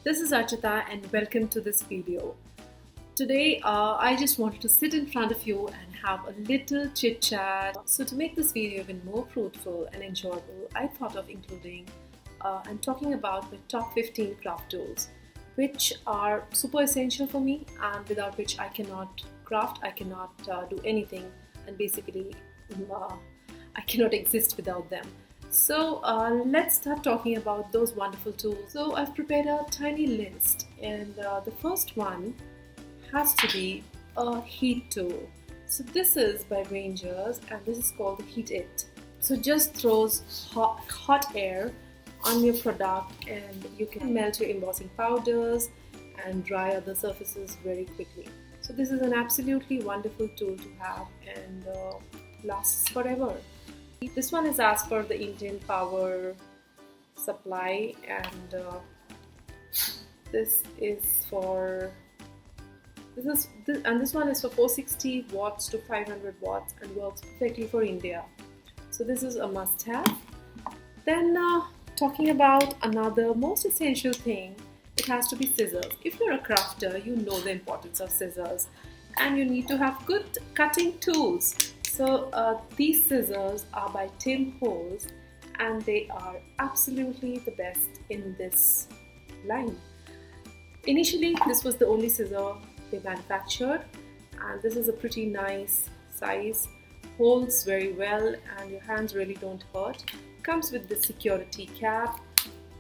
This is Archita and welcome to this video. Today I just wanted to sit in front of you and have a little chit chat. So to make this video even more fruitful and enjoyable, I thought of including and talking about my top 15 craft tools, which are super essential for me and without which I cannot craft, I cannot do anything, and basically I cannot exist without them. So let's start talking about those wonderful tools. So I've prepared a tiny list, and the first one has to be a heat tool. So this is by Rangers and this is called the Heat It. So just throws hot air on your product and you can melt your embossing powders and dry other surfaces very quickly. So this is an absolutely wonderful tool to have and lasts forever. This one is as per the Indian power supply, and this one is for 460 watts to 500 watts and works perfectly for India. So this is a must-have. Then talking about another most essential thing, it has to be scissors. If you're a crafter, you know the importance of scissors, and you need to have good cutting tools. So these scissors are by Tim Holtz and they are absolutely the best in this line. Initially, this was the only scissor they manufactured, and this is a pretty nice size, holds very well and your hands really don't hurt. Comes with the security cap,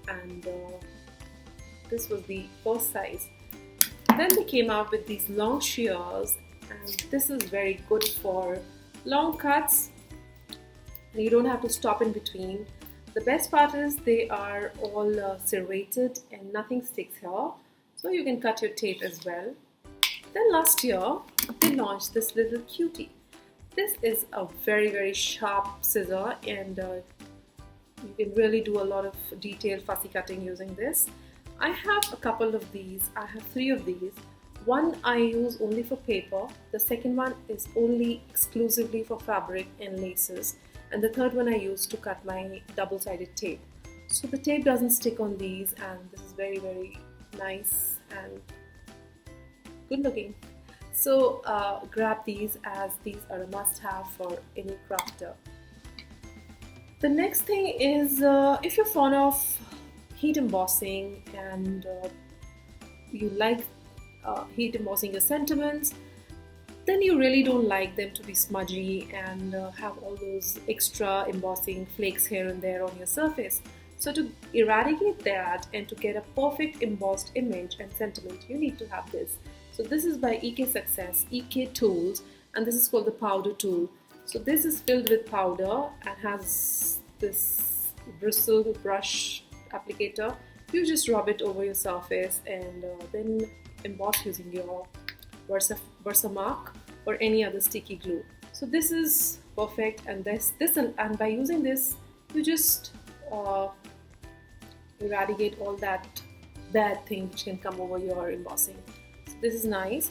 and this was the first size. Then they came out with these long shears, and this is very good for long cuts. You don't have to stop in between. The best part is they are all serrated and nothing sticks here, so you can cut your tape as well. Then last year they launched this little cutie. This is a very sharp scissor, and you can really do a lot of detailed fussy cutting using this. I have a couple of these. I have 3 of these. One I use only for paper, the second one is only exclusively for fabric and laces, and the third one I use to cut my double-sided tape. So the tape doesn't stick on these, and this is very nice and good looking. So grab these, as these are a must-have for any crafter. The next thing is if you're fond of heat embossing and you like heat embossing your sentiments, then you really don't like them to be smudgy and have all those extra embossing flakes here and there on your surface. So to eradicate that and to get a perfect embossed image and sentiment, you need to have this. So this is by EK Tools, and this is called the powder tool. So this is filled with powder and has this bristle brush applicator. You just rub it over your surface and then emboss using your Versamark or any other sticky glue. So this is perfect, and and by using this you just eradicate all that bad thing which can come over your embossing. So this is nice.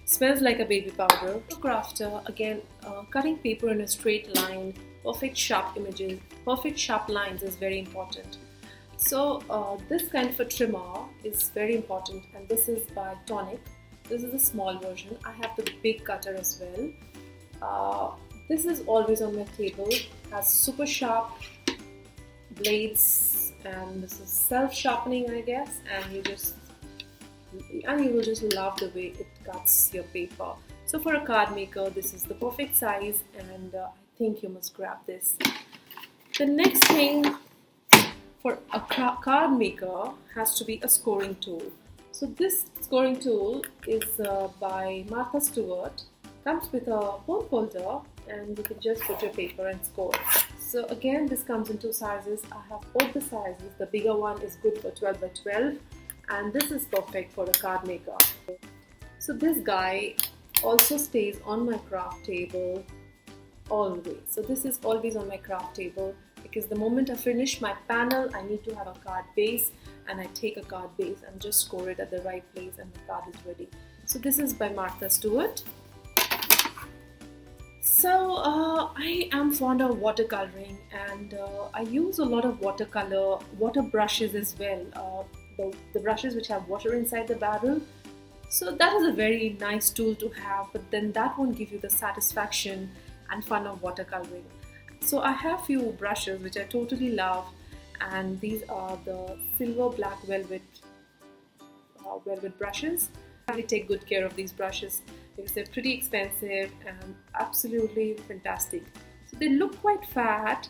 Smells like a baby powder. For crafter, again, cutting paper in a straight line, perfect sharp images, perfect sharp lines is very important. So this kind of a trimmer is very important, and this is by Tonic. This is the small version. I have the big cutter as well. This is always on my table. Has super sharp blades, and this is self-sharpening, I guess. And you will just love the way it cuts your paper. So for a card maker, this is the perfect size, and I think you must grab this. The next thing for a card maker has to be a scoring tool. So this scoring tool is by Martha Stewart. Comes with a hole holder, and you can just put your paper and score. So again, this comes in 2 sizes. I have both the sizes. The bigger one is good for 12 by 12, and this is perfect for a card maker. So this guy also stays on my craft table always. So this is always on my craft table, because the moment I finish my panel, I need to have a card base, and I take a card base and just score it at the right place and the card is ready. So this is by Martha Stewart. So I am fond of watercoloring, and I use a lot of water brushes as well. the brushes which have water inside the barrel. So that is a very nice tool to have, but then that won't give you the satisfaction and fun of watercoloring. So I have few brushes which I totally love, and these are the silver black velvet brushes. I really take good care of these brushes because they're pretty expensive and absolutely fantastic. So they look quite fat,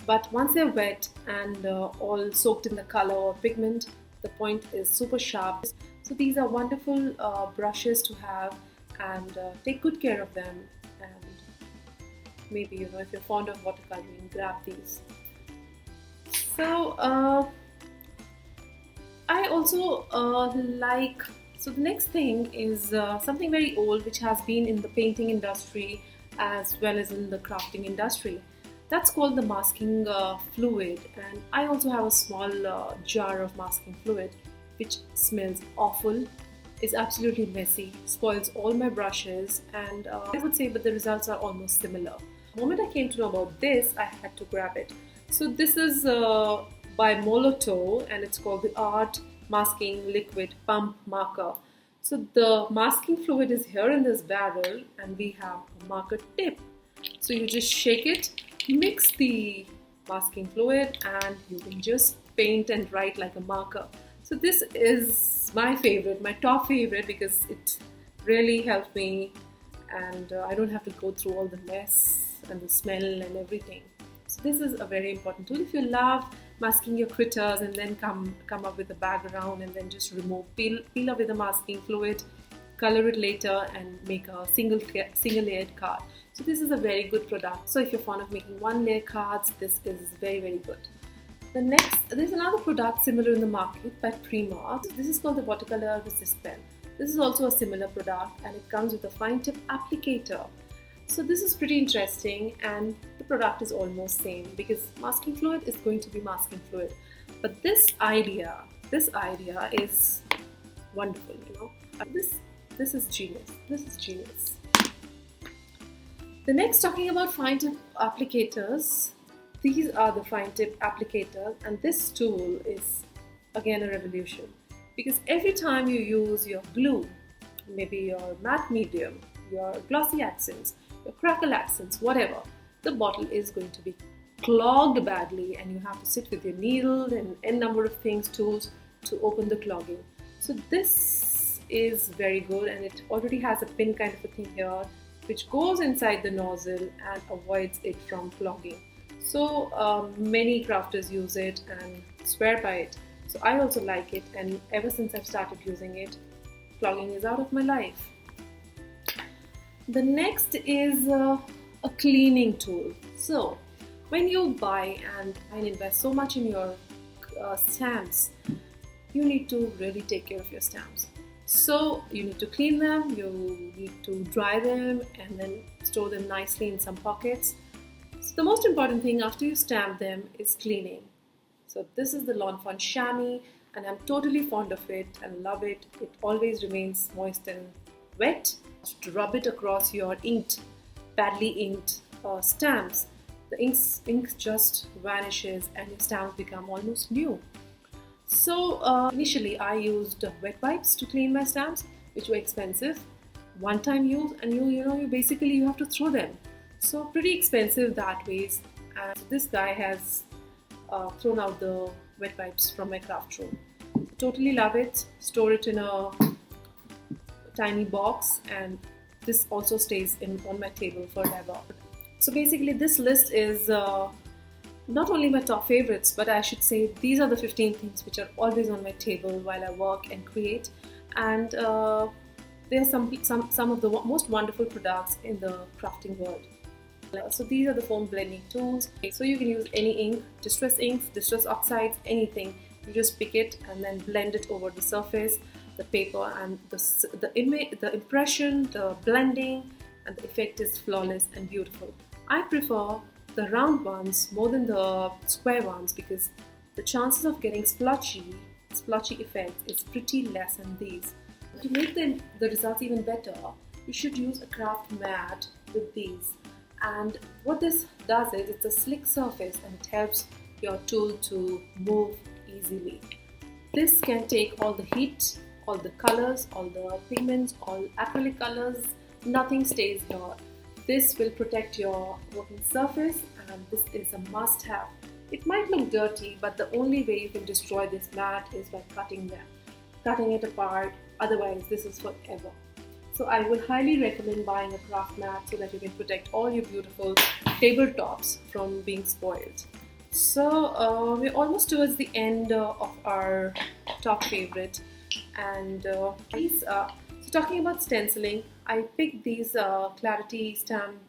but once they're wet and all soaked in the color or pigment, the point is super sharp. So these are wonderful brushes to have, and take good care of them. And maybe, you know, if you're fond of watercoloring, grab these. So I also so the next thing is something very old which has been in the painting industry as well as in the crafting industry. That's called the masking fluid, and I also have a small jar of masking fluid which smells awful, is absolutely messy, spoils all my brushes, and I would say but the results are almost similar. The moment I came to know about this, I had to grab it. So this is by Molotow, and it's called the Art Masking Liquid Pump Marker. So the masking fluid is here in this barrel, and we have a marker tip. So you just shake it, mix the masking fluid, and you can just paint and write like a marker. So this is my favorite, my top favorite, because it really helped me, and I don't have to go through all the mess and the smell and everything. So this is a very important tool if you love masking your critters and then come up with a background and then just peel away the masking fluid, color it later, and make a single layered card. So this is a very good product. So if you're fond of making one layer cards, this is very, very good. There's another product similar in the market by Primark. This is called the Watercolor Resist Pen. This is also a similar product, and it comes with a fine tip applicator. So this is pretty interesting, and the product is almost same because masking fluid is going to be masking fluid. But this idea is wonderful, you know. This is genius. This is genius. The next, talking about fine tip applicators. These are the fine tip applicators, and this tool is again a revolution because every time you use your glue, maybe your matte medium, your glossy accents, your crackle accents, whatever, the bottle is going to be clogged badly, and you have to sit with your needle and n number of tools to open the clogging. So this is very good, and it already has a pin kind of a thing here which goes inside the nozzle and avoids it from clogging. So many crafters use it and swear by it. So I also like it, and ever since I've started using it, clogging is out of my life. The next is a cleaning tool. So when you buy and invest so much in your stamps, you need to really take care of your stamps. So you need to clean them, you need to dry them, and then store them nicely in some pockets. So the most important thing after you stamp them is cleaning. So this is the Lawn Fawn chamois, and I'm totally fond of it and love it. It always remains moist and wet. To rub it across your badly inked stamps, the ink just vanishes and your stamps become almost new. So initially I used wet wipes to clean my stamps, which were expensive, one-time use, and you basically have to throw them. So pretty expensive that ways. And this guy has thrown out the wet wipes from my craft room. Totally love it. Store it in a tiny box, and this also stays on my table forever. So basically this list is not only my top favorites, but I should say these are the 15 things which are always on my table while I work and create. And there are some of the most wonderful products in the crafting world. So these are the foam blending tools. So you can use any ink, distress inks, distress oxides, anything. You just pick it and then blend it over the surface, the paper, and the impression, the blending, and the effect is flawless and beautiful. I prefer the round ones more than the square ones because the chances of getting splotchy effect is pretty less than these. To make the results even better, you should use a craft mat with these. And what this does is it's a slick surface, and it helps your tool to move easily. This can take all the heat, all the colors, all the pigments, all acrylic colors, nothing stays here. This will protect your working surface, and this is a must-have. It might look dirty, but the only way you can destroy this mat is by cutting it apart. Otherwise, this is forever. So I would highly recommend buying a craft mat so that you can protect all your beautiful tabletops from being spoiled. So we're almost towards the end of our top favorite, and so talking about stenciling, I picked these clarity stamp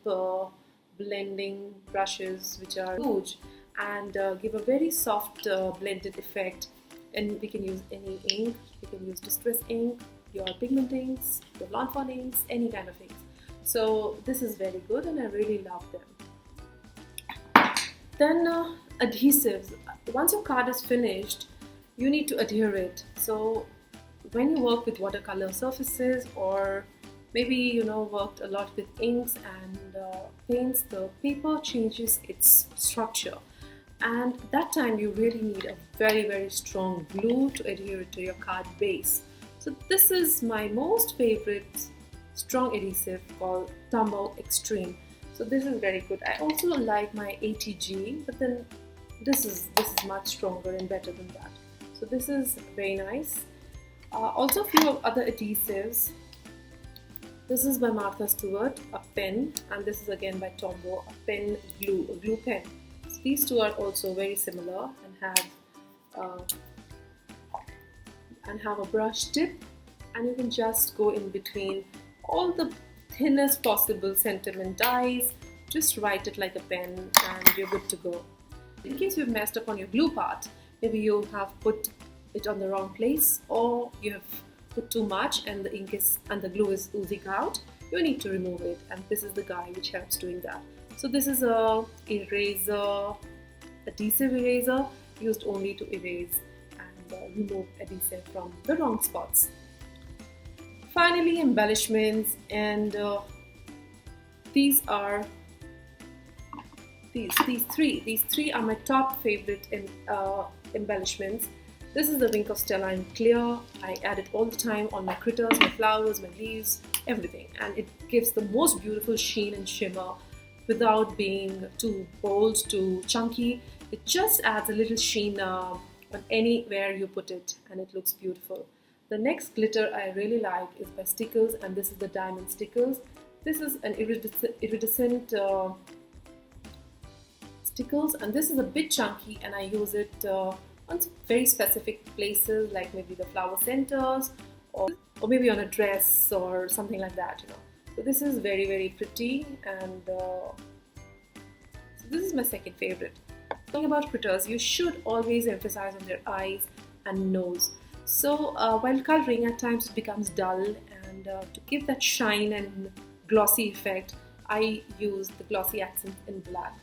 blending brushes, which are huge and give a very soft blended effect. And we can use any ink, you can use distress ink, your pigment inks, your blonde font inks, any kind of inks. So this is very good and I really love them. Then adhesives. Once your card is finished, you need to adhere it. So when you work with watercolor surfaces, or maybe worked a lot with inks and paints, the paper changes its structure, and at that time you really need a very strong glue to adhere it to your card base. So this is my most favorite strong adhesive called Tumble Extreme. So this is very good. I also like my ATG, but then this is much stronger and better than that. So this is very nice. Also a few other adhesives. This is by Martha Stewart, a pen, and this is again by Tombow, a pen glue, a glue pen. So these two are also very similar and have a brush tip, and you can just go in between all the thinnest possible sentiment dyes. Just write it like a pen and you're good to go. In case you've messed up on your glue part, maybe you have put it on the wrong place, or you have put too much and the glue is oozing out, you need to remove it, and this is the guy which helps doing that. So this is a adhesive eraser used only to erase and remove adhesive from the wrong spots. Finally, embellishments, and these three are my top favorite embellishments. This is the Wink of Stella in clear. I add it all the time on my critters, my flowers, my leaves, everything, and it gives the most beautiful sheen and shimmer without being too bold, too chunky. It just adds a little sheen on anywhere you put it, and it looks beautiful. The next glitter I really like is by Stickles, and this is the Diamond Stickles. This is an iridescent Stickles, and this is a bit chunky, and I use it on very specific places, like maybe the flower centers, or maybe on a dress or something like that. So this is very pretty, and so this is my second favorite. Talking about critters, you should always emphasize on their eyes and nose. So while coloring, at times it becomes dull, and to give that shine and glossy effect, I use the glossy accent in black.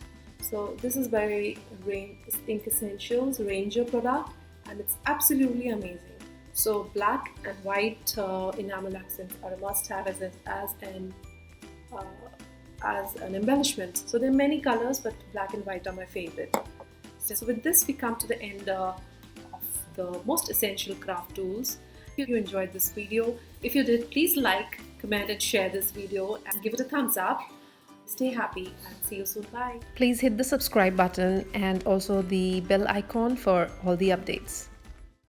So this is by Ink Essentials Ranger product, and it's absolutely amazing. So black and white enamel accents are a must-have as an embellishment. So there are many colors, but black and white are my favorite. So with this, we come to the end of the most essential craft tools. If you enjoyed this video, if you did, please like, comment and share this video and give it a thumbs up. Stay happy and see you soon. Bye. Please hit the subscribe button and also the bell icon for all the updates.